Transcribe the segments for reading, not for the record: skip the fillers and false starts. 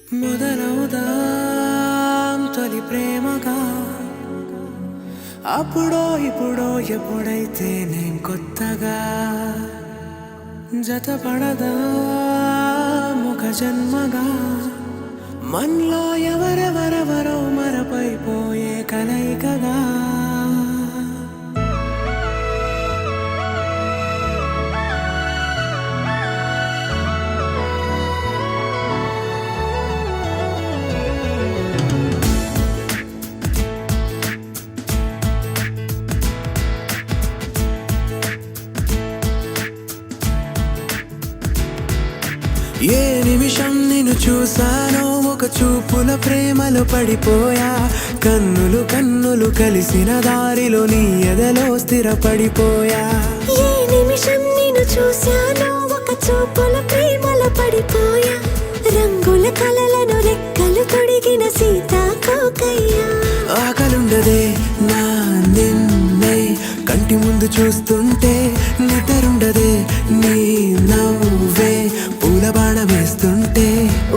మొదలవుదాం తొలి ప్రేమగా అప్పుడో ఇప్పుడో ఎప్పుడైతే నేను కొత్తగా జతపడదా ముఖ జన్మగా మనలో ఎవరెవరెవరో మరపైపోయే కలయికగా ఏ నిమిషం నిన్ను చూసానో ఒక చూపుల ప్రేమలో పడిపోయా కన్నులు కన్నులు కలిసిన దారిలో నీ ఎదలో స్థిరపడిపోయా ఏ నిమిషం నిన్ను చూసానో ఒక చూపుల ప్రేమలో పడిపోయా రంగుల కలలను రెక్కలు తొడిగిన సీతాకోకయ్యా ఆకలుండదే నా నిన్నే కంటి ముందు చూస్తుంటే నిద్రుండదే నీ నవ్వే పూల బాణ వేస్తుంటే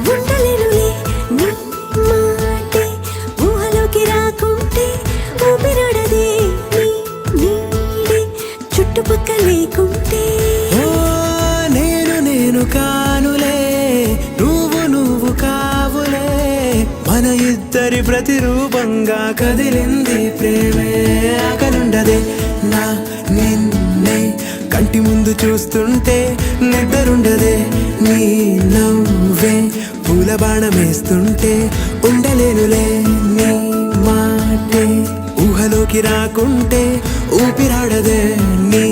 ఉండలేనులే నీ మాటే ఊహలోకి రాకుంటే ఊపిరాడదే నీ నీడే చుట్టుపక్కల లేకుంటే ఓ నేను కానులే నువ్వు కావులే మన ఇద్దరి ప్రతిరూపంగా కదిలింది ప్రేమే ఆకలుండదే నా నిన్నే కంటి ముందు చూస్తుంటే నిద్రుండదే నీ నవ్వే పూల బాణం వేస్తుంటే ఉండలేనులే నీ మాటే ఊహలోకి రాకుంటే ఊపిరాడదే నీ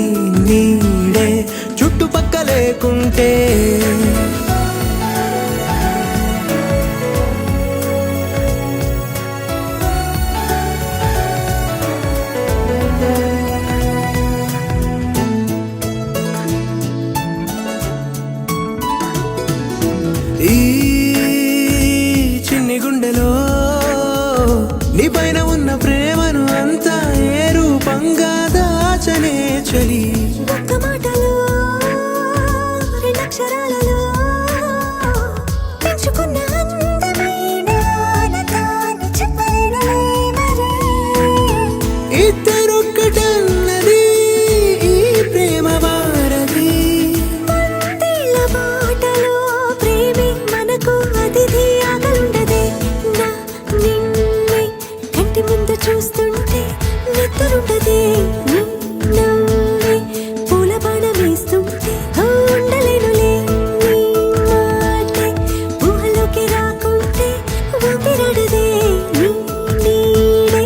నీడే చుట్టుపక్క లేకుంటే ఈ చిన్ని గుండెలో నీ పైన ఉన్న ప్రేమను అంతా ఏ రూపంగా దాచనే చలి ఒక్క మాటలో రెండక్షరాలలో పెంచుకున్న అందమైన ఆనతాన్ని చెప్పలేనులే మరి ఇద్దరొక్కటన్నది ఈ ప్రేమ వారది వందేళ్ల బాటలో ప్రేమే మనకు అతిథి ఆగలుండదే నా నిన్నే కంటి ముందు చూస్తుంటే నిద్రుండదే నీ నవ్వే పూల బాణం వేస్తుంటే ఉండలేనులే నీ మాటే ఊహలోకి రాకుంటే ఊపిరాడదే నీ నీడే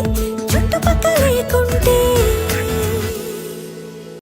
చుట్టుపక్కల లేకుంటే